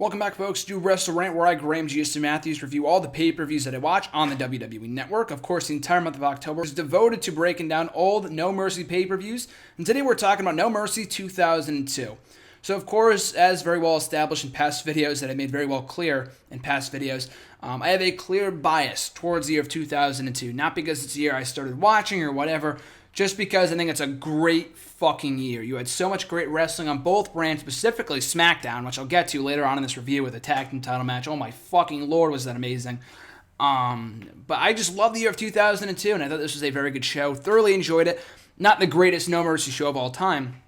Welcome back, folks, to WrestleRant, where I, Graham G.S. Matthews, review all the pay-per-views that I watch on the WWE Network. Of course, the entire month of October is devoted to breaking down old No Mercy pay-per-views, and today we're talking about No Mercy 2002. So, of course, as very well established in past videos that I made very well clear in past videos, I have a clear bias towards the year of 2002. Not because it's the year I started watching or whatever, just because I think it's a great fucking year. You had so much great wrestling on both brands, specifically SmackDown, which I'll get to later on in this review with a tag team title match. Oh my fucking lord, was that amazing. But I just love the year of 2002, and I thought this was a very good show. Thoroughly enjoyed it. Not the greatest No Mercy show of all time,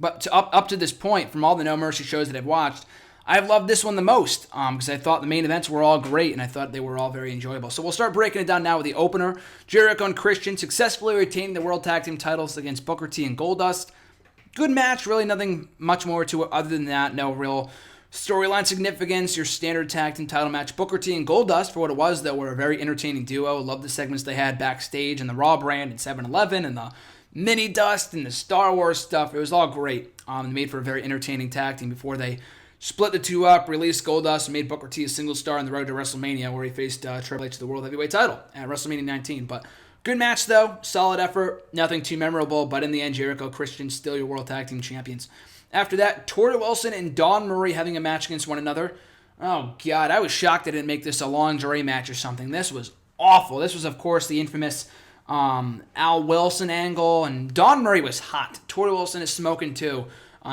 but up to this point, from all the No Mercy shows that I've watched, I've loved this one the most because I thought the main events were all great and I thought they were all very enjoyable. So we'll start breaking it down now with the opener. Jericho and Christian successfully retaining the World Tag Team titles against Booker T and Goldust. Good match, really nothing much more to it other than that. No real storyline significance, your standard tag team title match. Booker T and Goldust, for what it was, though, were a very entertaining duo. Loved the segments they had backstage and the Raw brand and 7-Eleven and the Mini Dust and the Star Wars stuff. It was all great. They made for a very entertaining tag team before they split the two up, released Goldust, and made Booker T a single star on the road to WrestleMania, where he faced Triple H to the World Heavyweight title at WrestleMania 19. But good match, though. Solid effort. Nothing too memorable, but in the end, Jericho, Christian, still your World Tag Team champions. After that, Torrie Wilson and Dawn Marie having a match against one another. Oh, God, I was shocked they didn't make this a lingerie match or something. This was awful. This was, of course, the infamous Al Wilson angle, and Dawn Marie was hot. Torrie Wilson is smoking, too.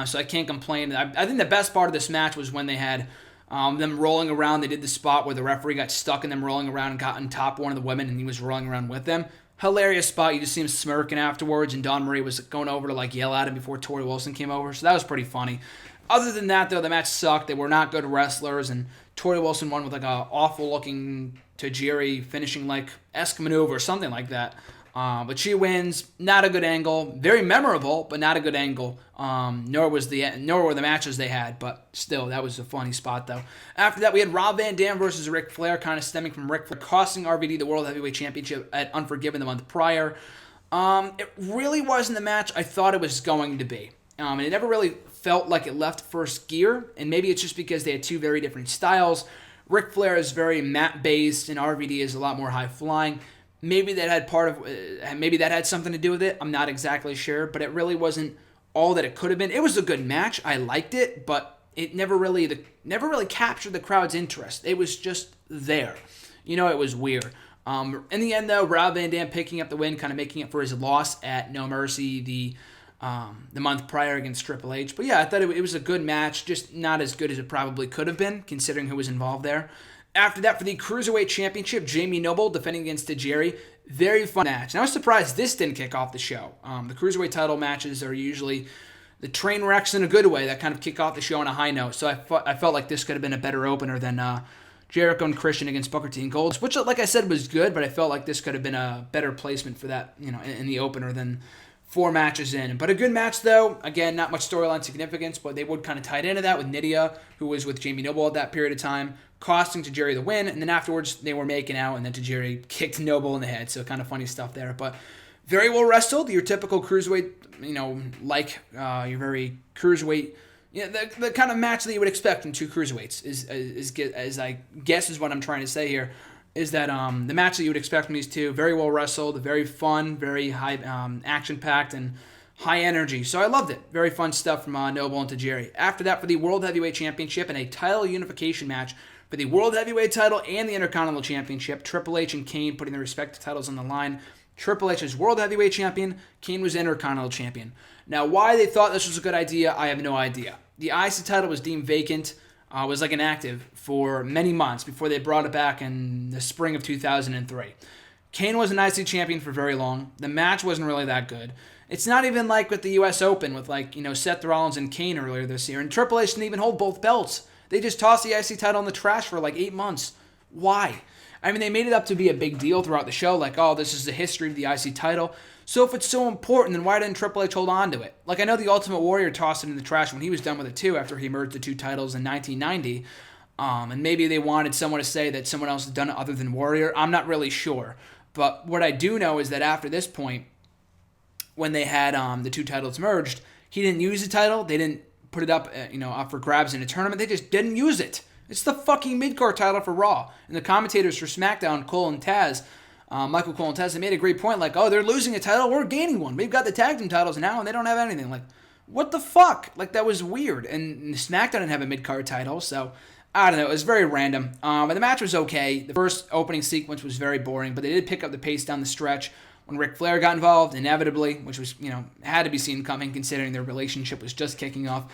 So I can't complain. I think the best part of this match was when they had them rolling around. They did the spot where the referee got stuck in them rolling around and got on top of one of the women, and he was rolling around with them. Hilarious spot. You just see him smirking afterwards, and Dawn Marie was going over to yell at him before Torrie Wilson came over. So that was pretty funny. Other than that, though, the match sucked. They were not good wrestlers, and Torrie Wilson won with an awful-looking Tajiri finishing esque maneuver or something like that. But she wins. Not a good angle. Very memorable, but not a good angle. Nor were the matches they had. But still, that was a funny spot, though. After that, we had Rob Van Dam versus Ric Flair, kind of stemming from Ric Flair costing RVD the World Heavyweight Championship at Unforgiven the month prior. It really wasn't the match I thought it was going to be. And it never really felt like it left first gear. And maybe it's just because they had two very different styles. Ric Flair is very mat-based, and RVD is a lot more high-flying. Maybe that had something to do with it. I'm not exactly sure, but it really wasn't all that it could have been. It was a good match. I liked it, but it never really captured the crowd's interest. It was just there. It was weird. In the end, though, Rob Van Dam picking up the win, kind of making it for his loss at No Mercy the month prior against Triple H. But yeah, I thought it was a good match, just not as good as it probably could have been, considering who was involved there. After that, for the Cruiserweight Championship, Jamie Noble defending against Tajiri. Very fun match. And I was surprised this didn't kick off the show. The Cruiserweight title matches are usually the train wrecks in a good way that kind of kick off the show on a high note. So I felt like this could have been a better opener than Jericho and Christian against Booker T and Gold, which, like I said, was good, but I felt like this could have been a better placement for that, in the opener than 4 matches in. But a good match, though. Again, not much storyline significance, but they would kind of tie into that with Nydia, who was with Jamie Noble at that period of time, costing Tajiri the win, and then afterwards they were making out, and then Tajiri kicked Noble in the head, so kind of funny stuff there. But very well wrestled, your typical Cruiserweight, your very Cruiserweight, the kind of match that you would expect from two Cruiserweights, is I guess is what I'm trying to say here, is that the match that you would expect from these two, very well wrestled, very fun, very high action-packed, and high energy. So I loved it. Very fun stuff from Noble and Tajiri. After that, for the World Heavyweight Championship and a title unification match for the World Heavyweight title and the Intercontinental Championship, Triple H and Kane putting their respective titles on the line. Triple H is World Heavyweight Champion. Kane was Intercontinental Champion. Now, why they thought this was a good idea, I have no idea. The IC title was deemed vacant, was inactive for many months before they brought it back in the spring of 2003. Kane was an IC champion for very long. The match wasn't really that good. It's not even like with the U.S. Open with Seth Rollins and Kane earlier this year. And Triple H didn't even hold both belts. They just tossed the IC title in the trash for 8 months. Why? I mean, they made it up to be a big deal throughout the show, this is the history of the IC title. So if it's so important, then why didn't Triple H hold on to it? I know the Ultimate Warrior tossed it in the trash when he was done with it too, after he merged the two titles in 1990. And maybe they wanted someone to say that someone else had done it other than Warrior. I'm not really sure. But what I do know is that after this point, when they had the two titles merged, he didn't use the title. They didn't put it up, up for grabs in a tournament. They just didn't use it. It's the fucking mid-card title for Raw. And the commentators for SmackDown, Cole and Taz, Michael Cole and Taz, they made a great point, like, oh, they're losing a title, we're gaining one. We've got the tag team titles now, and they don't have anything. Like, what the fuck? Like, that was weird. And SmackDown didn't have a mid-card title, so I don't know. It was very random. But the match was okay. The first opening sequence was very boring, but they did pick up the pace down the stretch when Ric Flair got involved, inevitably, which was, had to be seen coming considering their relationship was just kicking off.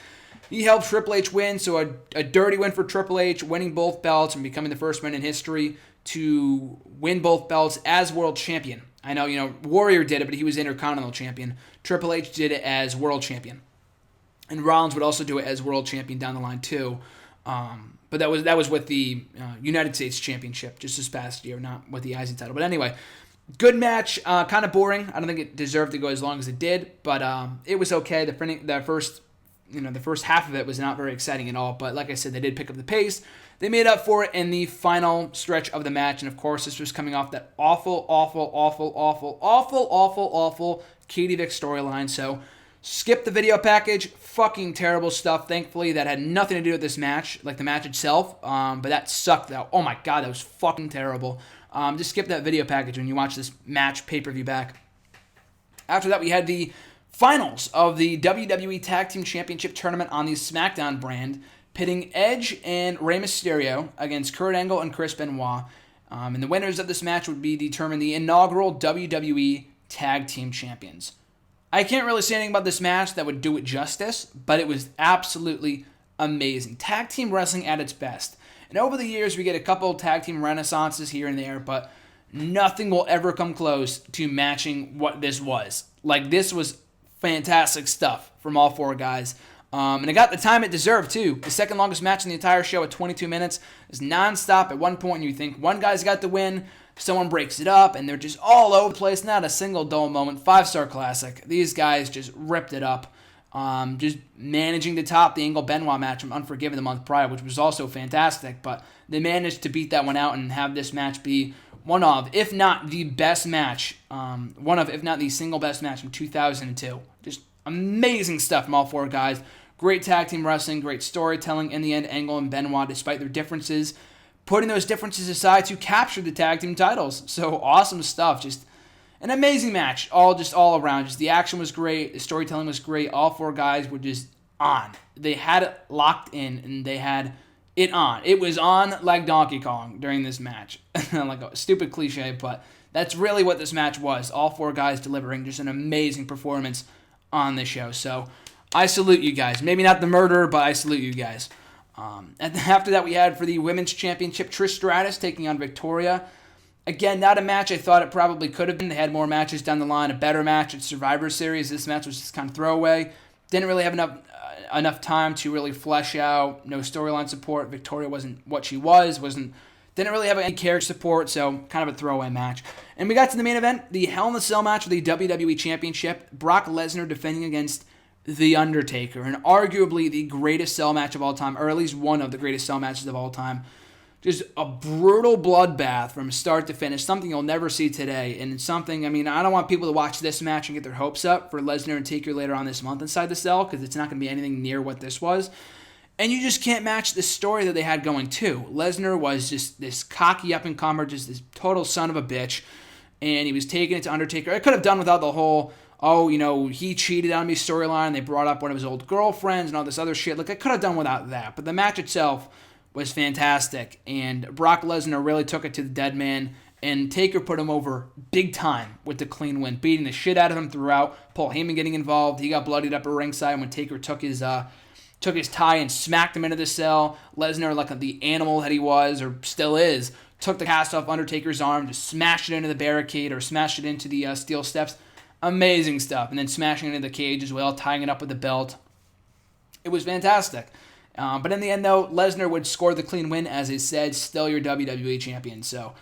He helped Triple H win, so a dirty win for Triple H, winning both belts and becoming the first man in history to win both belts as world champion. I know, Warrior did it, but he was Intercontinental Champion. Triple H did it as world champion. And Rollins would also do it as world champion down the line, too. But that was with the United States Championship just this past year, not with the IC title. But anyway, good match, kind of boring. I don't think it deserved to go as long as it did, but it was okay. The first half of it was not very exciting at all. But like I said, they did pick up the pace. They made up for it in the final stretch of the match, and of course, this was coming off that awful Katie Vick storyline. So skip the video package. Fucking terrible stuff. Thankfully, that had nothing to do with this match, like the match itself. But that sucked, though. Oh my god, that was fucking terrible. Just skip that video package when you watch this match pay-per-view back. After that, we had the finals of the WWE Tag Team Championship Tournament on the SmackDown brand, pitting Edge and Rey Mysterio against Kurt Angle and Chris Benoit. And the winners of this match would be determined the inaugural WWE Tag Team Champions. I can't really say anything about this match that would do it justice, but it was absolutely amazing. Tag team wrestling at its best. And over the years, we get a couple tag team renaissances here and there, but nothing will ever come close to matching what this was. Like, this was fantastic stuff from all four guys. And it got the time it deserved, too. The second longest match in the entire show at 22 minutes. It was nonstop. At one point, you think one guy's got the win, someone breaks it up, and they're just all over the place. Not a single dull moment. 5-star classic. These guys just ripped it up. Just managing to top the Angle-Benoit match from Unforgiven the month prior, which was also fantastic. But they managed to beat that one out and have this match be one of, if not the best match, if not the single best match from 2002. Just amazing stuff from all four guys. Great tag team wrestling, great storytelling. In the end, Angle and Benoit, despite their differences, putting those differences aside to capture the tag team titles. So awesome stuff. Just an amazing match, all around. Just the action was great, the storytelling was great. All four guys were just on. They had it locked in, and they had it on. It was on like Donkey Kong during this match. Like a stupid cliche, but that's really what this match was. All four guys delivering just an amazing performance on this show. So I salute you guys. Maybe not the murderer, but I salute you guys. And after that, we had for the Women's Championship, Trish Stratus taking on Victoria. Again, not a match I thought it probably could have been. They had more matches down the line, a better match at Survivor Series. This match was just kind of throwaway. Didn't really have enough time to really flesh out. No storyline support. Victoria wasn't what she didn't really have any character support, so kind of a throwaway match. And we got to the main event, the Hell in a Cell match for the WWE Championship. Brock Lesnar defending against The Undertaker, and arguably the greatest cell match of all time, or at least one of the greatest cell matches of all time. Just a brutal bloodbath from start to finish, something you'll never see today, and something, I don't want people to watch this match and get their hopes up for Lesnar and Taker later on this month inside the cell, because it's not going to be anything near what this was. And you just can't match the story that they had going, too. Lesnar was just this cocky up-and-comer, just this total son of a bitch, and he was taking it to Undertaker. I could have done without the whole, he cheated on me storyline. They brought up one of his old girlfriends and all this other shit. Like, I could have done without that. But the match itself was fantastic. And Brock Lesnar really took it to the dead man. And Taker put him over big time with the clean win, beating the shit out of him throughout. Paul Heyman getting involved. He got bloodied up at ringside when Taker took his tie and smacked him into the cell. Lesnar, like the animal that he was, or still is, took the cast off Undertaker's arm, just smashed it into the barricade or smashed it into the steel steps. Amazing stuff. And then smashing it into the cage as well, tying it up with the belt. It was fantastic. But in the end, though, Lesnar would score the clean win, as is said, still your WWE champion. So,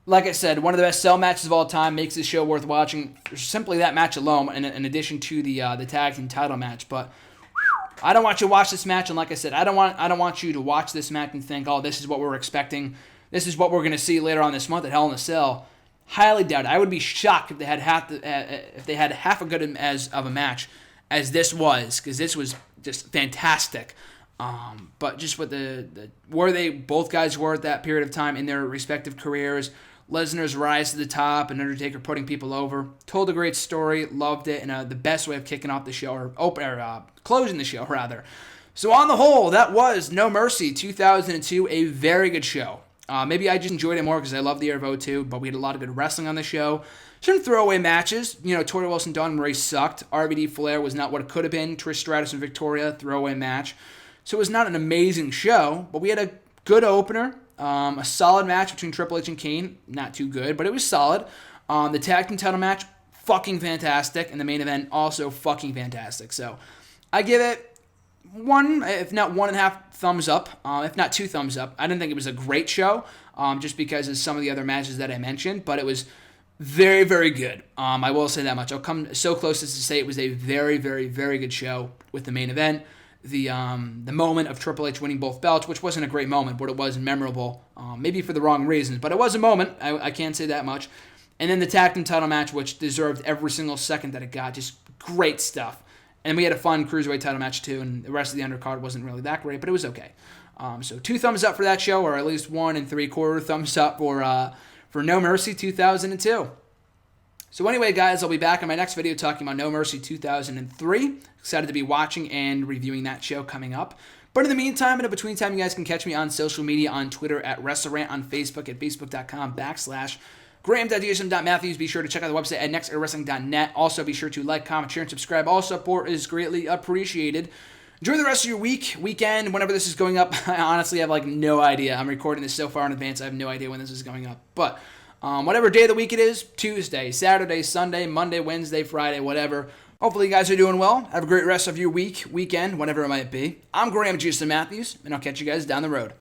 like I said, one of the best cell matches of all time, makes this show worth watching. Simply that match alone, in addition to the tag team title match. But I don't want you to watch this match, and like I said, I don't want you to watch this match and think, oh, this is what we're expecting. This is what we're going to see later on this month at Hell in a Cell. Highly doubt it. I would be shocked if they had half a good as of a match as this was, because this was just fantastic. But just with where they both guys were at that period of time in their respective careers, Lesnar's rise to the top and Undertaker putting people over, told a great story, loved it, and the best way of kicking off the show, or closing the show rather. So on the whole, that was No Mercy 2002, a very good show. Maybe I just enjoyed it more because I love the Air Vote too, but we had a lot of good wrestling on the show. Some throwaway matches. Torrie Wilson, Dawn Marie sucked. RVD Flair was not what it could have been. Trish Stratus and Victoria, throwaway match. So it was not an amazing show, but we had a good opener. A solid match between Triple H and Kane. Not too good, but it was solid. The tag team title match, fucking fantastic. And the main event, also fucking fantastic. So I give it 1, if not 1.5 thumbs up, if not 2 thumbs up. I didn't think it was a great show, just because of some of the other matches that I mentioned, but it was very, very good. I will say that much. I'll come so close as to say it was a very, very, very good show with the main event. The moment of Triple H winning both belts, which wasn't a great moment, but it was memorable, maybe for the wrong reasons, but it was a moment. I can't say that much. And then the tag team title match, which deserved every single second that it got. Just great stuff. And we had a fun Cruiserweight title match too, and the rest of the undercard wasn't really that great, but it was okay. So 2 thumbs up for that show, or at least 1 3/4 thumbs up for No Mercy 2002. So anyway, guys, I'll be back in my next video talking about No Mercy 2003. Excited to be watching and reviewing that show coming up. But in the meantime, in the between time, you guys can catch me on social media, on Twitter at WrestleRant, on Facebook at facebook.com/Graham.DSM.Matthews. Be sure to check out the website at nextwrestling.net. Also, be sure to like, comment, share, and subscribe. All support is greatly appreciated. Enjoy the rest of your weekend, whenever this is going up. I honestly have no idea. I'm recording this so far in advance, I have no idea when this is going up. But whatever day of the week it is, Tuesday, Saturday, Sunday, Monday, Wednesday, Friday, whatever. Hopefully you guys are doing well. Have a great rest of your weekend, whatever it might be. I'm Graham Matthews, and I'll catch you guys down the road.